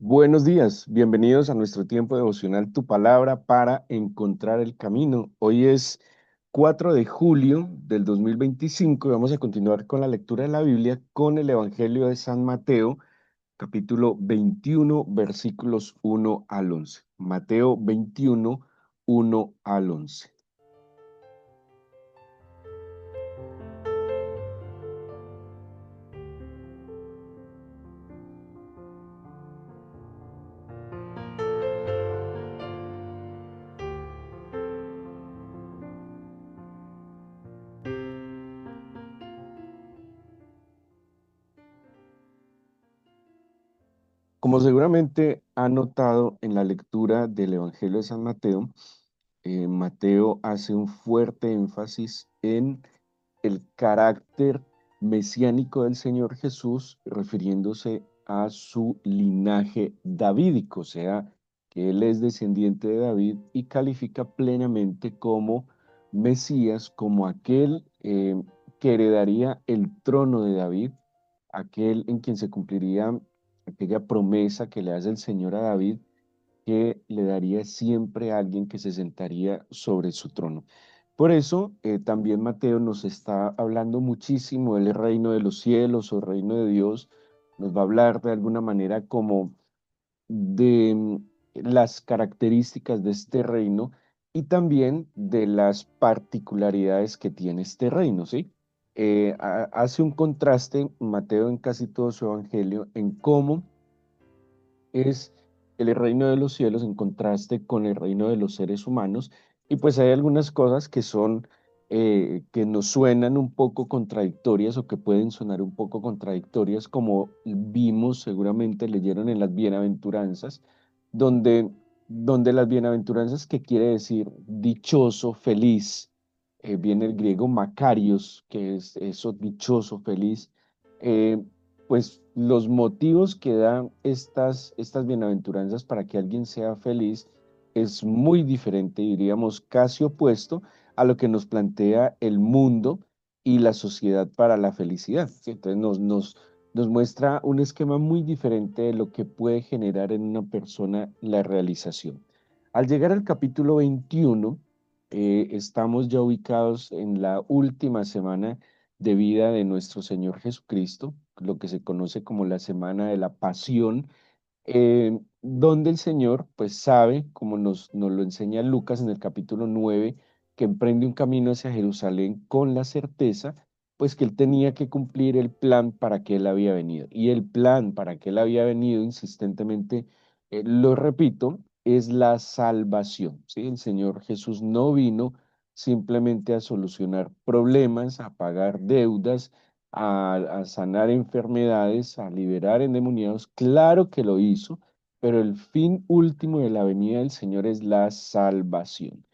Buenos días, bienvenidos a nuestro tiempo devocional Tu Palabra para encontrar el camino. Hoy es 4 de julio del 2025 y vamos a continuar con la lectura de la Biblia con el Evangelio de San Mateo, capítulo 21, versículos 1 al 11. Mateo 21, 1 al 11. Como seguramente ha notado en la lectura del Evangelio de San Mateo, Mateo hace un fuerte énfasis en el carácter mesiánico del Señor Jesús, refiriéndose a su linaje davídico, o sea, que Él es descendiente de David y califica plenamente como Mesías, como aquel que heredaría el trono de David, aquel en quien se cumpliría aquella promesa que le hace el Señor a David, que le daría siempre a alguien que se sentaría sobre su trono. Por eso también Mateo nos está hablando muchísimo del reino de los cielos o reino de Dios. Nos va a hablar de alguna manera como de las características de este reino y también de las particularidades que tiene este reino, ¿sí? Hace un contraste Mateo en casi todo su evangelio en cómo es el reino de los cielos en contraste con el reino de los seres humanos. Y pues hay algunas cosas que son, que nos suenan un poco contradictorias o que pueden sonar un poco contradictorias, como vimos, seguramente leyeron en las bienaventuranzas, donde, donde las bienaventuranzas, que quiere decir dichoso, feliz, viene el griego makarios, que es eso, dichoso, feliz. eh, pues los motivos que dan estas bienaventuranzas para que alguien sea feliz es muy diferente, diríamos casi opuesto a lo que nos plantea el mundo y la sociedad para la felicidad, ¿sí? Entonces nos muestra un esquema muy diferente de lo que puede generar en una persona la realización. Al llegar al capítulo 21, estamos ya ubicados en la última semana de vida de nuestro Señor Jesucristo, lo que se conoce como la Semana de la Pasión, donde el Señor pues sabe, como nos lo enseña Lucas en el capítulo 9, que emprende un camino hacia Jerusalén con la certeza, pues que él tenía que cumplir el plan para que él había venido. Y el plan para que él había venido, insistentemente, lo repito, es la salvación, ¿sí? El Señor Jesús no vino simplemente a solucionar problemas, a pagar deudas, a sanar enfermedades, a liberar endemoniados. Claro que lo hizo, pero el fin último de la venida del Señor es la salvación.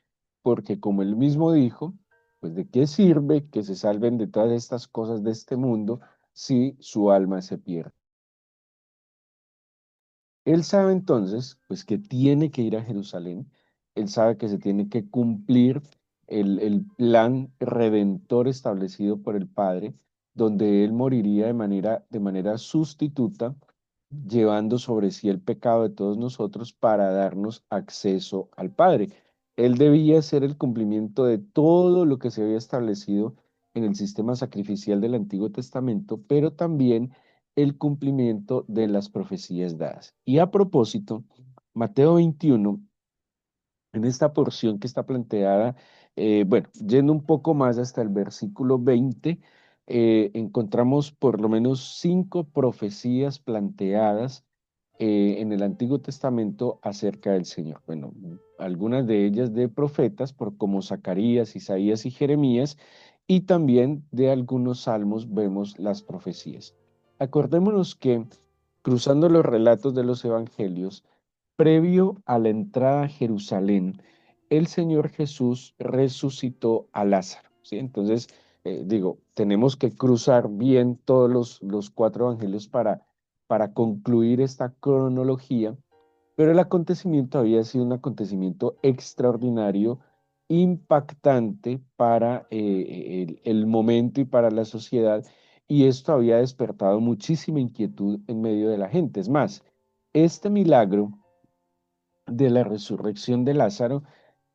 Porque como él mismo dijo, pues de qué sirve que se salven de todas estas cosas de este mundo si su alma se pierde. Él sabe entonces, pues que tiene que ir a Jerusalén, él sabe que se tiene que cumplir el plan redentor establecido por el Padre, donde él moriría de manera sustituta, llevando sobre sí el pecado de todos nosotros para darnos acceso al Padre. Él debía hacer el cumplimiento de todo lo que se había establecido en el sistema sacrificial del Antiguo Testamento, pero también el cumplimiento de las profecías dadas. Y a propósito, Mateo 21, en esta porción que está planteada, bueno, yendo un poco más hasta el versículo 20, encontramos por lo menos 5 profecías planteadas en el Antiguo Testamento acerca del Señor. Bueno, algunas de ellas de profetas, por como Zacarías, Isaías y Jeremías, y también de algunos salmos vemos las profecías. Acordémonos que, cruzando los relatos de los evangelios, previo a la entrada a Jerusalén, el Señor Jesús resucitó a Lázaro, ¿sí? Entonces, digo, tenemos que cruzar bien todos los 4 evangelios para concluir esta cronología, pero el acontecimiento había sido un acontecimiento extraordinario, impactante para el momento y para la sociedad, y esto había despertado muchísima inquietud en medio de la gente. Es más, Este milagro de la resurrección de Lázaro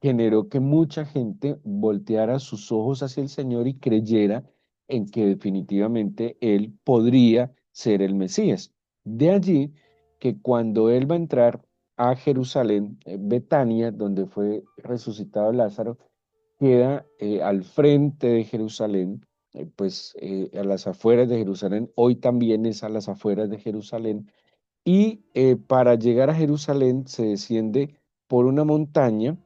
generó que mucha gente volteara sus ojos hacia el Señor y creyera en que definitivamente Él podría ser el Mesías. De allí que cuando Él va a entrar a Jerusalén, Betania, donde fue resucitado Lázaro, queda al frente de Jerusalén, a las afueras de Jerusalén, hoy también es a las afueras de Jerusalén, y para llegar a Jerusalén se desciende por una montaña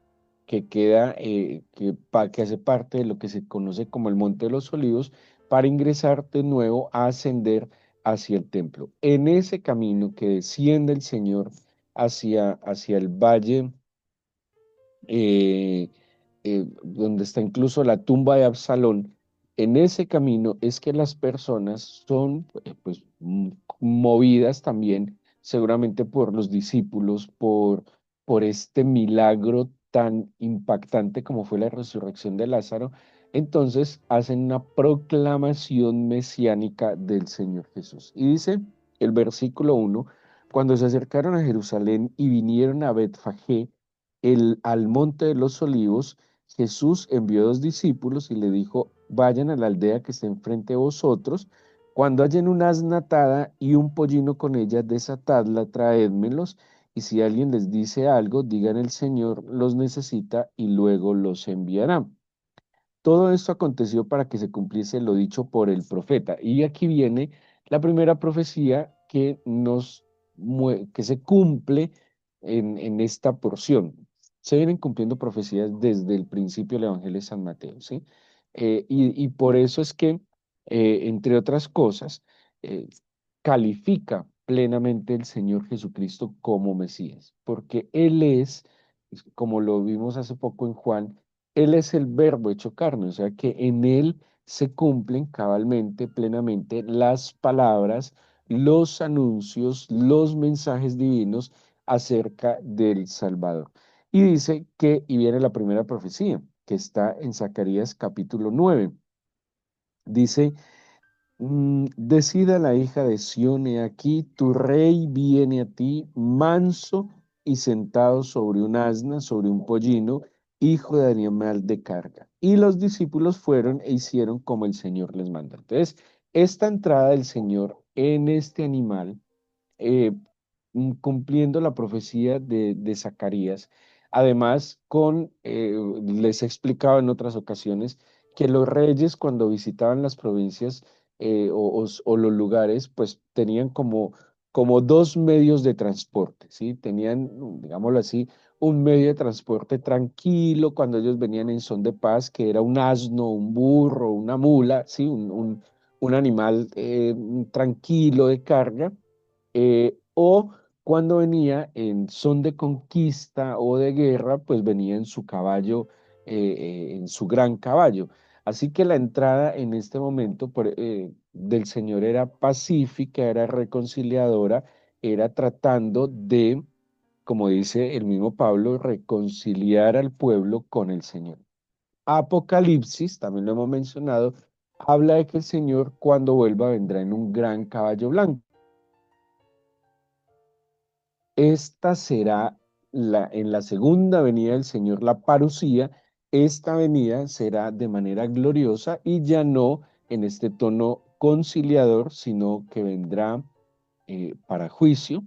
que queda, que hace parte de lo que se conoce como el Monte de los Olivos, para ingresar de nuevo a ascender hacia el templo. En ese camino que desciende el Señor hacia el valle, eh, donde está incluso la tumba de Absalón, en ese camino es que las personas son movidas también seguramente por los discípulos, por este milagro tan impactante como fue la resurrección de Lázaro. Entonces hacen una proclamación mesiánica del Señor Jesús. Y dice el versículo 1: cuando se acercaron a Jerusalén y vinieron a Betfagé, al monte de los olivos, Jesús envió dos discípulos y le dijo: vayan a la aldea que está enfrente de vosotros. Cuando hallen una asna atada y un pollino con ella, desatadla, traédmelos. Y si alguien les dice algo, digan: el Señor los necesita y luego los enviará. Todo esto aconteció para que se cumpliese lo dicho por el profeta. Y aquí viene la primera profecía que se cumple en esta porción. Se vienen cumpliendo profecías desde el principio del Evangelio de San Mateo, ¿sí? Y por eso es que, entre otras cosas, eh, califica plenamente el Señor Jesucristo como Mesías, porque Él es, como lo vimos hace poco en Juan, Él es el verbo hecho carne, o sea que en Él se cumplen cabalmente, plenamente las palabras, los anuncios, los mensajes divinos acerca del Salvador. Y dice que, y viene la primera profecía, que está en Zacarías capítulo 9. Dice: decida la hija de Sión, he aquí, tu rey viene a ti, manso y sentado sobre un asna, sobre un pollino, hijo de animal de carga. Y los discípulos fueron e hicieron como el Señor les manda. Entonces, esta entrada del Señor en este animal, eh, cumpliendo la profecía de Zacarías. Además, les he explicado en otras ocasiones que los reyes cuando visitaban las provincias, o los lugares, pues tenían como dos medios de transporte, ¿sí? Tenían, digámoslo así, un medio de transporte tranquilo cuando ellos venían en son de paz, que era un asno, un burro, una mula, ¿sí? Un animal tranquilo de carga, o cuando venía en son de conquista o de guerra, pues venía en su caballo, en su gran caballo. Así que la entrada en este momento del Señor era pacífica, era reconciliadora, era tratando de, como dice el mismo Pablo, reconciliar al pueblo con el Señor. Apocalipsis, también lo hemos mencionado, habla de que el Señor, cuando vuelva, vendrá en un gran caballo blanco. Esta será en la segunda venida del Señor, la parucía. Esta venida será de manera gloriosa y ya no en este tono conciliador, sino que vendrá para juicio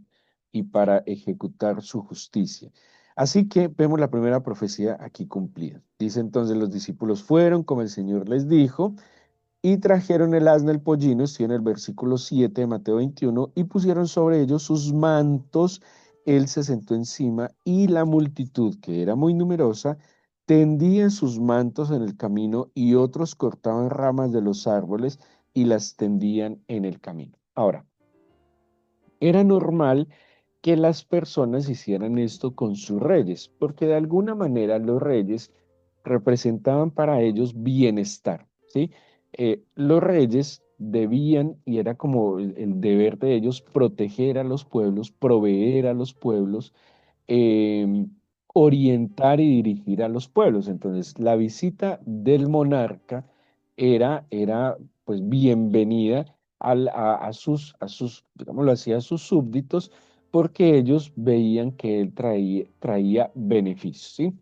y para ejecutar su justicia. Así que vemos la primera profecía aquí cumplida. Dice entonces: los discípulos fueron como el Señor les dijo, y trajeron el asna, el pollino, estoy en el versículo 7 de Mateo 21, y pusieron sobre ellos sus mantos. Él se sentó encima, y la multitud, que era muy numerosa, tendía sus mantos en el camino, y otros cortaban ramas de los árboles y las tendían en el camino. Ahora, era normal que las personas hicieran esto con sus reyes, porque de alguna manera los reyes representaban para ellos bienestar, ¿sí? Los reyes debían, y era como el deber de ellos, proteger a los pueblos, proveer a los pueblos, eh, orientar y dirigir a los pueblos. Entonces, la visita del monarca era pues bienvenida a sus, digámoslo así, a sus súbditos, porque ellos veían que él traía beneficios, ¿sí?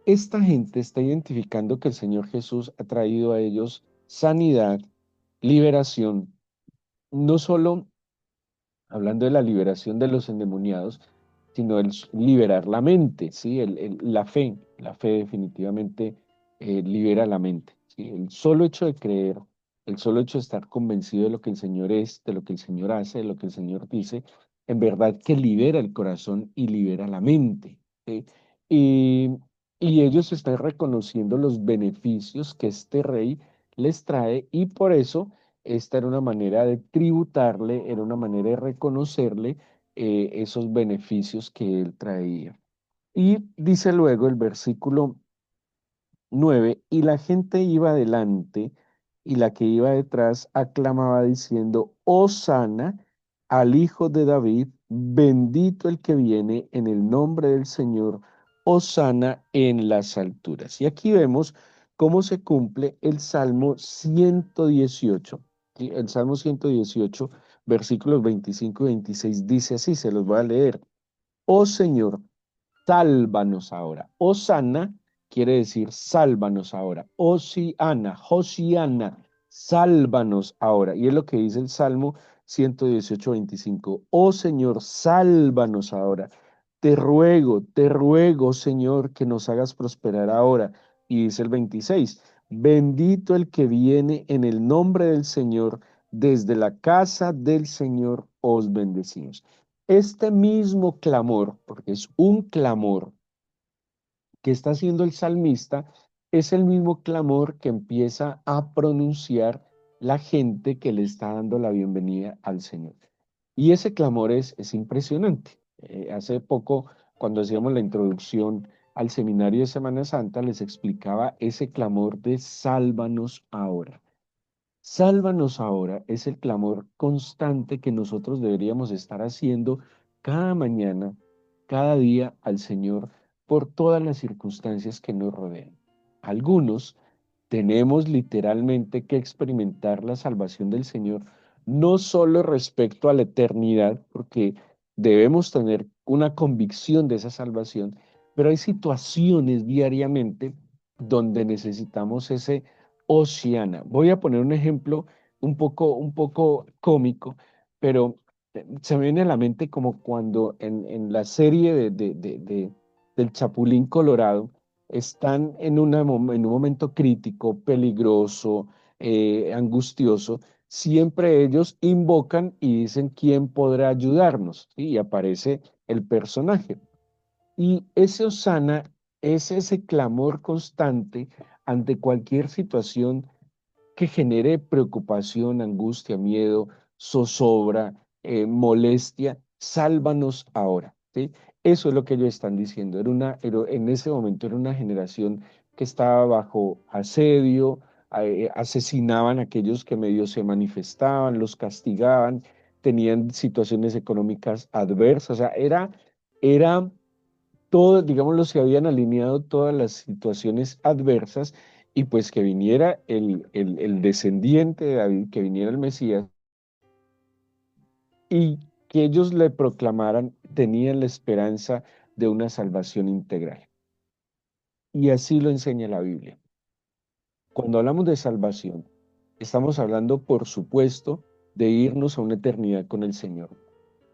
Esta gente está identificando que el Señor Jesús ha traído a ellos sanidad, liberación, no solo hablando de la liberación de los endemoniados, sino el liberar la mente, ¿sí? La fe definitivamente libera la mente, ¿sí? El solo hecho de creer, el solo hecho de estar convencido de lo que el Señor es, de lo que el Señor hace, de lo que el Señor dice, en verdad que libera el corazón y libera la mente, ¿sí? Y, y ellos están reconociendo los beneficios que este rey les trae y por eso esta era una manera de tributarle, era una manera de reconocerle esos beneficios que él traía. Y dice luego el versículo 9 y la gente iba adelante y la que iba detrás aclamaba diciendo, Hosana al Hijo de David, bendito el que viene en el nombre del Señor, Hosana en las alturas. Y aquí vemos cómo se cumple el Salmo 118. ¿Sí? El Salmo 118, versículos 25 y 26 dice así, se los voy a leer. Oh Señor, sálvanos ahora. Hosanna quiere decir sálvanos ahora. Hosiana, Josiana, sálvanos ahora. Y es lo que dice el Salmo 118, 25. Oh Señor, sálvanos ahora. Te ruego, Señor, que nos hagas prosperar ahora. Y dice el 26. Bendito el que viene en el nombre del Señor, desde la casa del Señor os bendecimos. Este mismo clamor, porque es un clamor que está haciendo el salmista, es el mismo clamor que empieza a pronunciar la gente que le está dando la bienvenida al Señor. Y ese clamor es impresionante. Hace poco, cuando hacíamos la introducción al seminario de Semana Santa, les explicaba ese clamor de sálvanos ahora. Sálvanos ahora es el clamor constante que nosotros deberíamos estar haciendo cada mañana, cada día al Señor por todas las circunstancias que nos rodean. Algunos tenemos literalmente que experimentar la salvación del Señor, no solo respecto a la eternidad, porque debemos tener una convicción de esa salvación, pero hay situaciones diariamente donde necesitamos ese Oceana. Voy a poner un ejemplo un poco cómico, pero se me viene a la mente como cuando en la serie del Chapulín Colorado están en un momento crítico, peligroso, angustioso, siempre ellos invocan y dicen quién podrá ayudarnos, ¿sí? Y aparece el personaje. Y ese Osana es ese clamor constante ante cualquier situación que genere preocupación, angustia, miedo, zozobra, molestia, sálvanos ahora, ¿sí? Eso es lo que ellos están diciendo. En ese momento era una generación que estaba bajo asedio, asesinaban a aquellos que medio se manifestaban, los castigaban, tenían situaciones económicas adversas, o sea, era todo, digámoslo, se habían alineado todas las situaciones adversas y pues que viniera el descendiente de David, que viniera el Mesías y que ellos le proclamaran, tenían la esperanza de una salvación integral. Y así lo enseña la Biblia. Cuando hablamos de salvación, estamos hablando, por supuesto, de irnos a una eternidad con el Señor.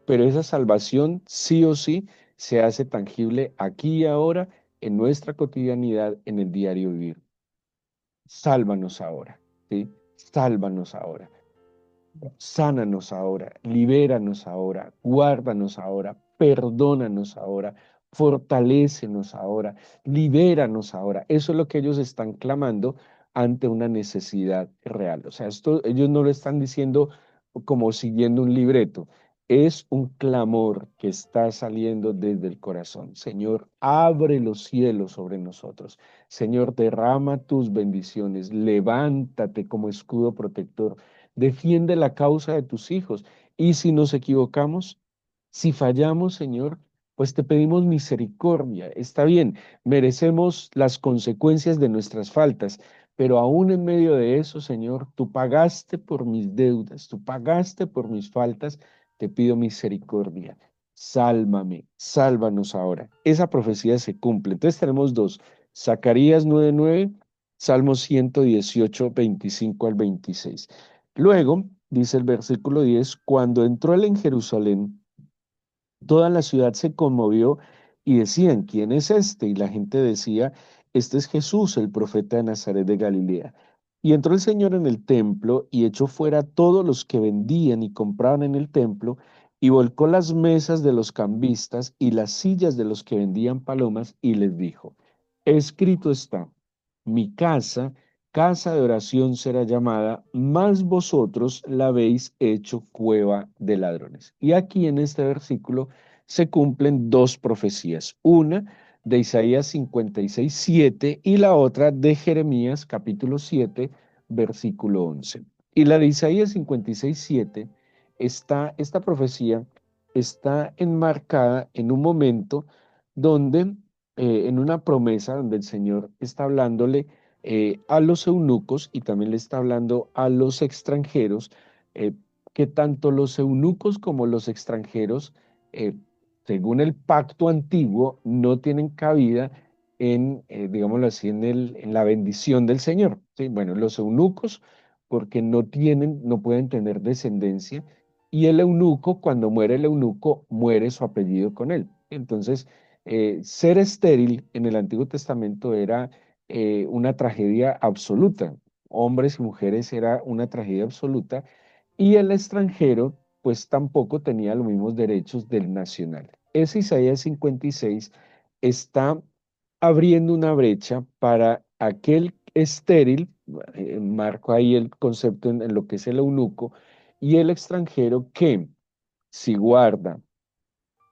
Pero esa salvación sí o sí se hace tangible aquí y ahora en nuestra cotidianidad, en el diario vivir. Sálvanos ahora, ¿sí? Sálvanos ahora. Sánanos ahora, libéranos ahora, guárdanos ahora, perdónanos ahora, fortalécenos ahora, libéranos ahora. Eso es lo que ellos están clamando ante una necesidad real. O sea, esto ellos no lo están diciendo como siguiendo un libreto. Es un clamor que está saliendo desde el corazón. Señor, abre los cielos sobre nosotros. Señor, derrama tus bendiciones. Levántate como escudo protector. Defiende la causa de tus hijos. Y si nos equivocamos, si fallamos, Señor, pues te pedimos misericordia. Está bien, merecemos las consecuencias de nuestras faltas, pero aún en medio de eso, Señor, tú pagaste por mis deudas, tú pagaste por mis faltas te pido misericordia, sálvame, sálvanos ahora. Esa profecía se cumple. Entonces tenemos dos, Zacarías 9:9, Salmo 118, 25 al 26. Luego, dice el versículo 10, cuando entró él en Jerusalén, toda la ciudad se conmovió y decían, ¿quién es este? Y la gente decía, este es Jesús, el profeta de Nazaret de Galilea. Y entró el Señor en el templo y echó fuera a todos los que vendían y compraban en el templo y volcó las mesas de los cambistas y las sillas de los que vendían palomas y les dijo, escrito está, mi casa, casa de oración será llamada, mas vosotros la habéis hecho cueva de ladrones. Y aquí en este versículo se cumplen dos profecías, una de Isaías 56:7 y la otra de Jeremías capítulo 7, versículo 11. Y la de Isaías 56:7 esta profecía está enmarcada en un momento donde, en una promesa donde el Señor está hablándole a los eunucos y también le está hablando a los extranjeros, eh, que tanto los eunucos como los extranjeros, eh, según el pacto antiguo, no tienen cabida en, digámoslo así, en la bendición del Señor. ¿Sí? Bueno, los eunucos porque no tienen, no pueden tener descendencia, y el eunuco, cuando muere el eunuco, muere su apellido con él. Entonces, ser estéril en el Antiguo Testamento era una tragedia absoluta. Hombres y mujeres era una tragedia absoluta, y el extranjero pues tampoco tenía los mismos derechos del nacional. Ese Isaías 56 está abriendo una brecha para aquel estéril, marco ahí el concepto en lo que es el eunuco, y el extranjero que si guarda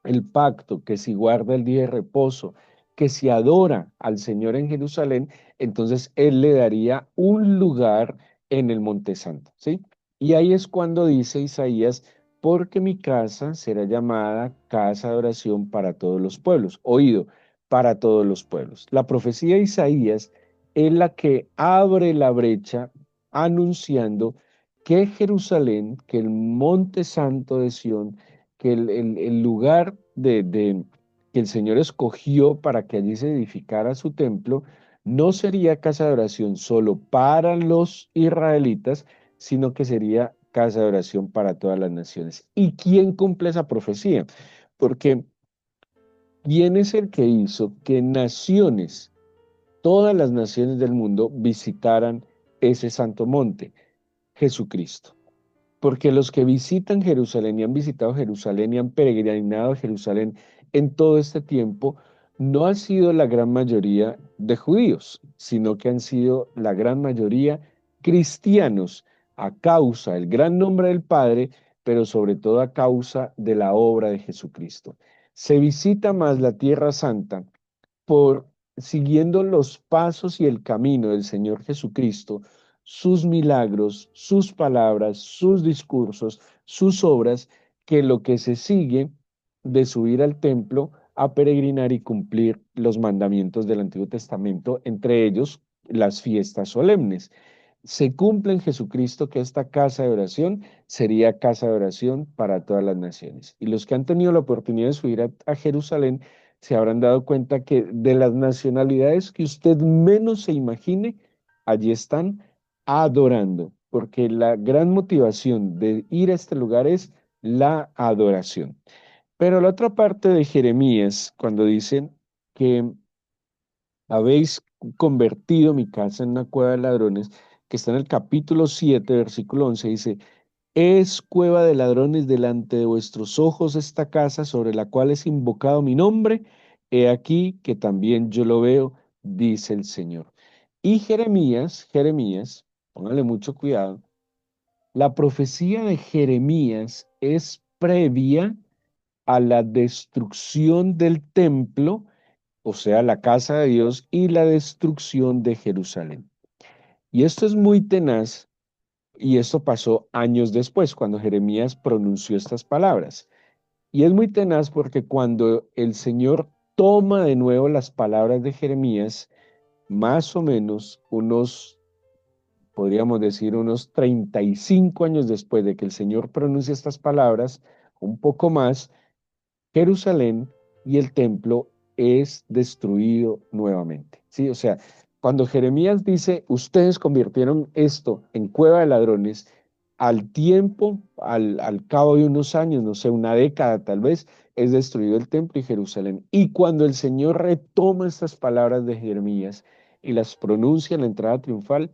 el pacto, que si guarda el día de reposo, que si adora al Señor en Jerusalén, entonces Él le daría un lugar en el Monte Santo, ¿sí? Y ahí es cuando dice Isaías, porque mi casa será llamada casa de oración para todos los pueblos, oído, para todos los pueblos. La profecía de Isaías es la que abre la brecha anunciando que Jerusalén, que el Monte Santo de Sión, que el lugar que el Señor escogió para que allí se edificara su templo, no sería casa de oración solo para los israelitas, sino que sería casa de oración para todas las naciones. ¿Y quién cumple esa profecía? Porque ¿quién es el que hizo que naciones, todas las naciones del mundo, visitaran ese santo monte? Jesucristo. Porque los que visitan Jerusalén y han visitado Jerusalén y han peregrinado a Jerusalén en todo este tiempo, no ha sido la gran mayoría de judíos, sino que han sido la gran mayoría cristianos a causa del gran nombre del Padre, pero sobre todo a causa de la obra de Jesucristo. Se visita más la Tierra Santa por siguiendo los pasos y el camino del Señor Jesucristo, sus milagros, sus palabras, sus discursos, sus obras, que lo que se sigue de subir al templo a peregrinar y cumplir los mandamientos del Antiguo Testamento, entre ellos las fiestas solemnes. Se cumple en Jesucristo que esta casa de oración sería casa de oración para todas las naciones. Y los que han tenido la oportunidad de subir a Jerusalén se habrán dado cuenta que de las nacionalidades que usted menos se imagine, allí están adorando, porque la gran motivación de ir a este lugar es la adoración. Pero la otra parte de Jeremías, cuando dicen que habéis convertido mi casa en una cueva de ladrones, que está en el capítulo 7, versículo 11, dice, es cueva de ladrones delante de vuestros ojos esta casa sobre la cual es invocado mi nombre. He aquí que también yo lo veo, dice el Señor. Y Jeremías, póngale mucho cuidado, la profecía de Jeremías es previa a la destrucción del templo, o sea, la casa de Dios, y la destrucción de Jerusalén. Y esto es muy tenaz, y esto pasó años después, cuando Jeremías pronunció estas palabras. Y es muy tenaz porque cuando el Señor toma de nuevo las palabras de Jeremías, más o menos unos, podríamos decir, unos 35 años después de que el Señor pronuncia estas palabras, un poco más, Jerusalén y el templo es destruido nuevamente. ¿Sí? O sea, cuando Jeremías dice, ustedes convirtieron esto en cueva de ladrones, al tiempo, al cabo de unos años, no sé, una década tal vez, es destruido el templo y Jerusalén. Y cuando el Señor retoma estas palabras de Jeremías y las pronuncia en la entrada triunfal,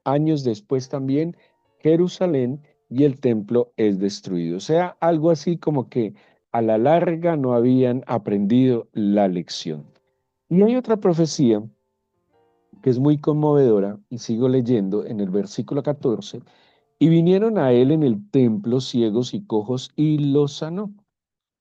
años después también, Jerusalén y el templo es destruido. O sea, algo así como que a la larga no habían aprendido la lección. Y hay otra profecía que es muy conmovedora, y sigo leyendo en el versículo 14, y vinieron a él en el templo ciegos y cojos y los sanó.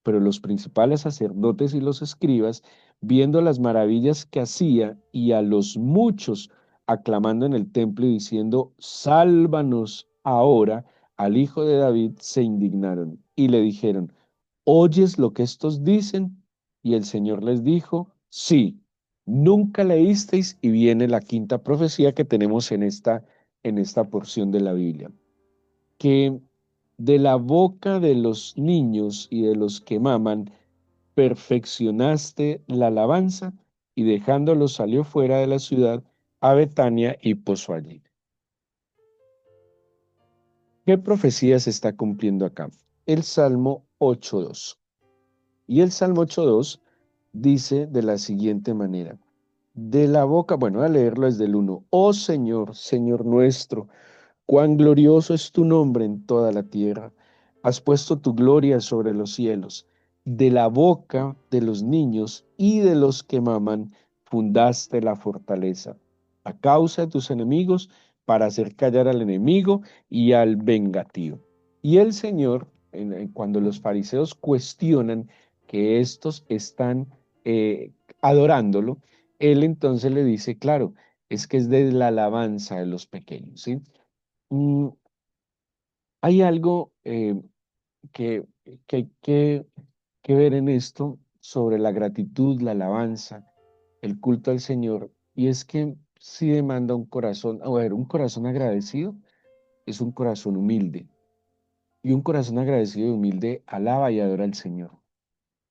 Pero los principales sacerdotes y los escribas, viendo las maravillas que hacía y a los muchos aclamando en el templo y diciendo, sálvanos ahora al hijo de David, se indignaron y le dijeron, ¿oyes lo que estos dicen? Y el Señor les dijo, sí, nunca leísteis, y viene la quinta profecía que tenemos en esta porción de la Biblia, que de la boca de los niños y de los que maman, perfeccionaste la alabanza, y dejándolos salió fuera de la ciudad a Betania y posó allí. ¿Qué profecía se está cumpliendo acá? El Salmo 8.2. Y el Salmo 8.2 dice de la siguiente manera, de la boca, bueno, voy a leerlo desde el 1. Oh Señor, Señor nuestro, cuán glorioso es tu nombre en toda la tierra. Has puesto tu gloria sobre los cielos. De la boca de los niños y de los que maman, fundaste la fortaleza. A causa de tus enemigos, para hacer callar al enemigo y al vengativo. Y el Señor, cuando los fariseos cuestionan que estos están adorándolo, él entonces le dice, claro, es que es de la alabanza de los pequeños, ¿sí? Mm, hay algo que, que hay que ver en esto sobre la gratitud, la alabanza, el culto al Señor, y es que sí demanda un corazón, a ver, un corazón agradecido es un corazón humilde, y un corazón agradecido y humilde alaba y adora al Señor.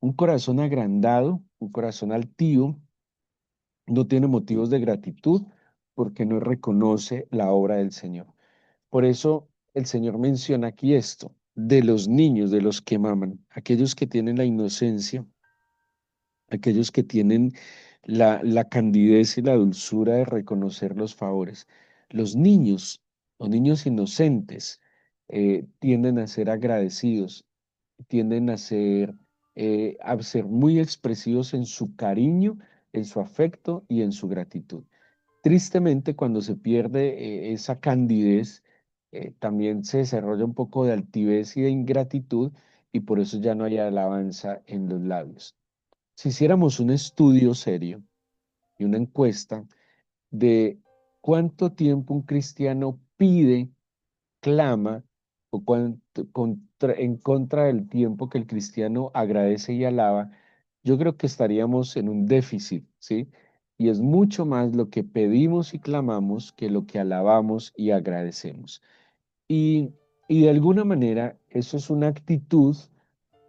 Un corazón agrandado, un corazón altivo, no tiene motivos de gratitud porque no reconoce la obra del Señor. Por eso el Señor menciona aquí esto, de los niños, de los que maman, aquellos que tienen la inocencia, aquellos que tienen la candidez y la dulzura de reconocer los favores. Los niños inocentes, tienden a ser agradecidos, tienden a ser muy expresivos en su cariño, en su afecto y en su gratitud. Tristemente, cuando se pierde esa candidez, también se desarrolla un poco de altivez y de ingratitud, y por eso ya no hay alabanza en los labios. Si hiciéramos un estudio serio y una encuesta de cuánto tiempo un cristiano pide, clama, o en contra del tiempo que el cristiano agradece y alaba, yo creo que estaríamos en un déficit, ¿sí? Y es mucho más lo que pedimos y clamamos que lo que alabamos y agradecemos. Y, y de alguna manera eso es una actitud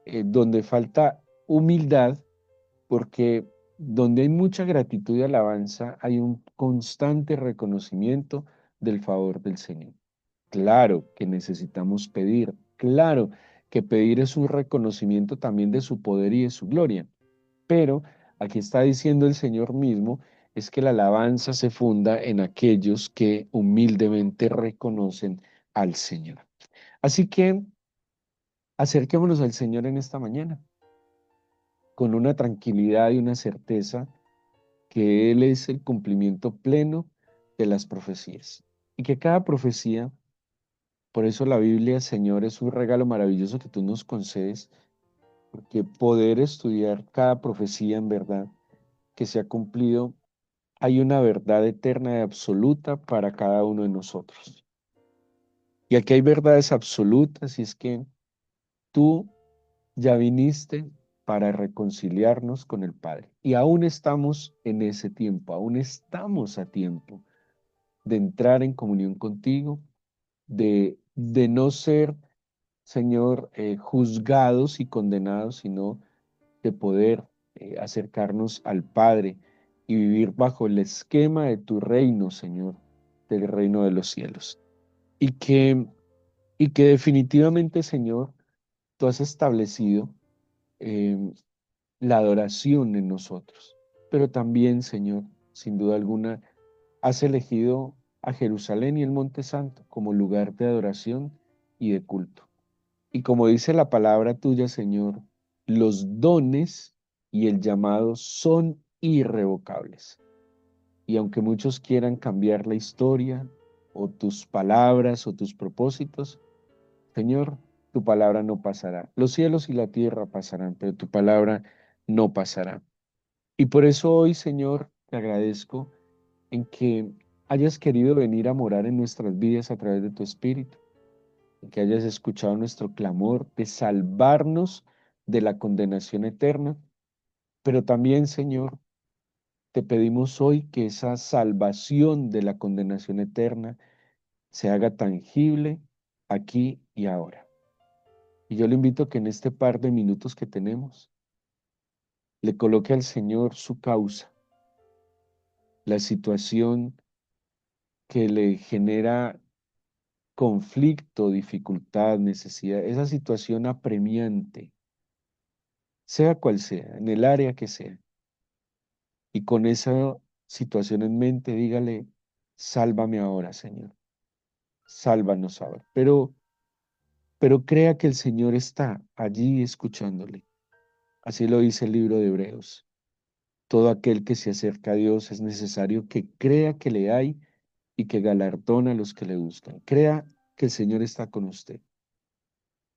donde falta humildad, porque donde hay mucha gratitud y alabanza, hay un constante reconocimiento del favor del Señor. Claro que necesitamos pedir, claro que pedir es un reconocimiento también de su poder y de su gloria, pero aquí está diciendo el Señor mismo, es que la alabanza se funda en aquellos que humildemente reconocen al Señor. Así que acerquémonos al Señor en esta mañana con una tranquilidad y una certeza que Él es el cumplimiento pleno de las profecías y que cada profecía, por eso la Biblia, Señor, es un regalo maravilloso que tú nos concedes, porque poder estudiar cada profecía en verdad que se ha cumplido, hay una verdad eterna y absoluta para cada uno de nosotros. Y aquí hay verdades absolutas, y es que tú ya viniste para reconciliarnos con el Padre. Y aún estamos en ese tiempo, aún estamos a tiempo de entrar en comunión contigo, de no ser Señor, juzgados y condenados, sino de poder acercarnos al Padre y vivir bajo el esquema de tu reino, Señor, del reino de los cielos. Y que, y que definitivamente, Señor, tú has establecido eh, la adoración en nosotros. Pero también, Señor, sin duda alguna, has elegido a Jerusalén y el Monte Santo como lugar de adoración y de culto. Y como dice la palabra tuya, Señor, los dones y el llamado son irrevocables. Y aunque muchos quieran cambiar la historia o tus palabras o tus propósitos, Señor, tu palabra no pasará. Los cielos y la tierra pasarán, pero tu palabra no pasará. Y por eso hoy, Señor, te agradezco en que hayas querido venir a morar en nuestras vidas a través de tu Espíritu, en que hayas escuchado nuestro clamor de salvarnos de la condenación eterna, pero también, Señor, te pedimos hoy que esa salvación de la condenación eterna se haga tangible aquí y ahora. Y yo le invito a que en este par de minutos que tenemos, le coloque al Señor su causa, la situación que le genera conflicto, dificultad, necesidad, esa situación apremiante, sea cual sea, en el área que sea. Y con esa situación en mente, dígale, sálvame ahora, Señor, sálvanos ahora. Pero crea que el Señor está allí escuchándole. Así lo dice el libro de Hebreos. Todo aquel que se acerca a Dios es necesario que crea que le hay y que galardona a los que le buscan. Crea que el Señor está con usted.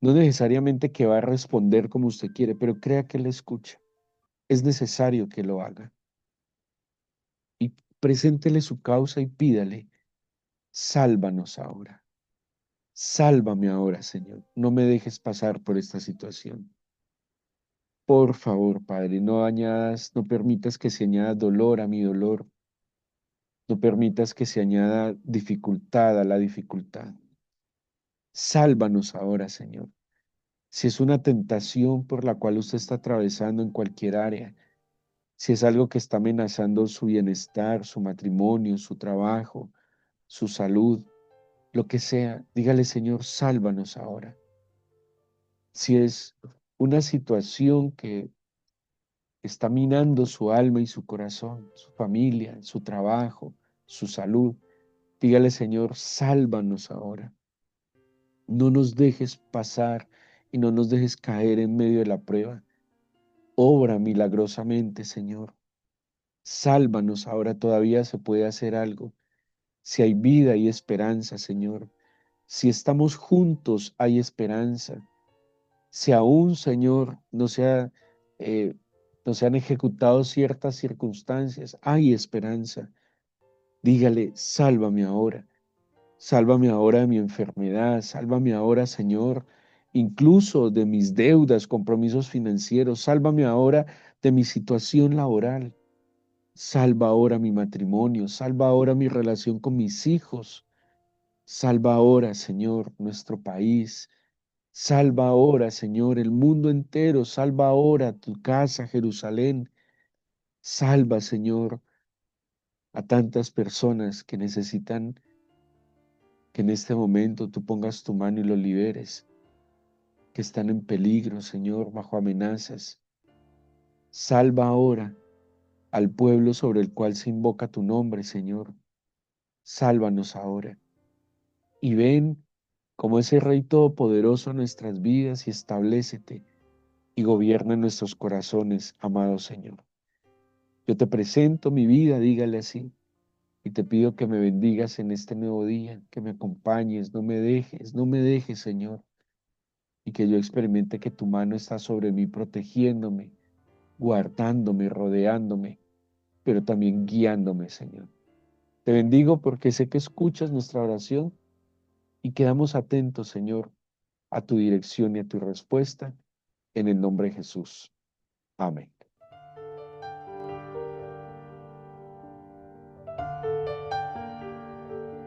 No necesariamente que va a responder como usted quiere, pero crea que le escucha. Es necesario que lo haga. Y preséntele su causa y pídale, sálvanos ahora. Sálvame ahora, Señor. No me dejes pasar por esta situación. Por favor, Padre, no añadas, no permitas que se añada dolor a mi dolor. No permitas que se añada dificultad a la dificultad. Sálvanos ahora, Señor. Si es una tentación por la cual usted está atravesando en cualquier área, si es algo que está amenazando su bienestar, su matrimonio, su trabajo, su salud, lo que sea, dígale, Señor, sálvanos ahora. Si es una situación que está minando su alma y su corazón, su familia, su trabajo, su salud, dígale, Señor, sálvanos ahora. No nos dejes pasar y no nos dejes caer en medio de la prueba. Obra milagrosamente, Señor. Sálvanos ahora, todavía se puede hacer algo. Si hay vida y esperanza, Señor. Si estamos juntos, hay esperanza. Si aún, Señor, eh, no se han ejecutado ciertas circunstancias, hay esperanza. Dígale, sálvame ahora. Sálvame ahora de mi enfermedad, sálvame ahora, Señor, incluso de mis deudas, compromisos financieros, sálvame ahora de mi situación laboral, salva ahora mi matrimonio, salva ahora mi relación con mis hijos, salva ahora, Señor, nuestro país, salva ahora, Señor, el mundo entero, salva ahora tu casa, Jerusalén, salva, Señor, a tantas personas que necesitan que en este momento tú pongas tu mano y los liberes, que están en peligro, Señor, bajo amenazas. Salva ahora al pueblo sobre el cual se invoca tu nombre, Señor. Sálvanos ahora. Y ven como ese Rey Todopoderoso a nuestras vidas y establécete y gobierna en nuestros corazones, amado Señor. Yo te presento mi vida, dígale así, y te pido que me bendigas en este nuevo día, que me acompañes, no me dejes, Señor, y que yo experimente que tu mano está sobre mí, protegiéndome, guardándome, rodeándome, pero también guiándome, Señor. Te bendigo porque sé que escuchas nuestra oración y quedamos atentos, Señor, a tu dirección y a tu respuesta, en el nombre de Jesús. Amén.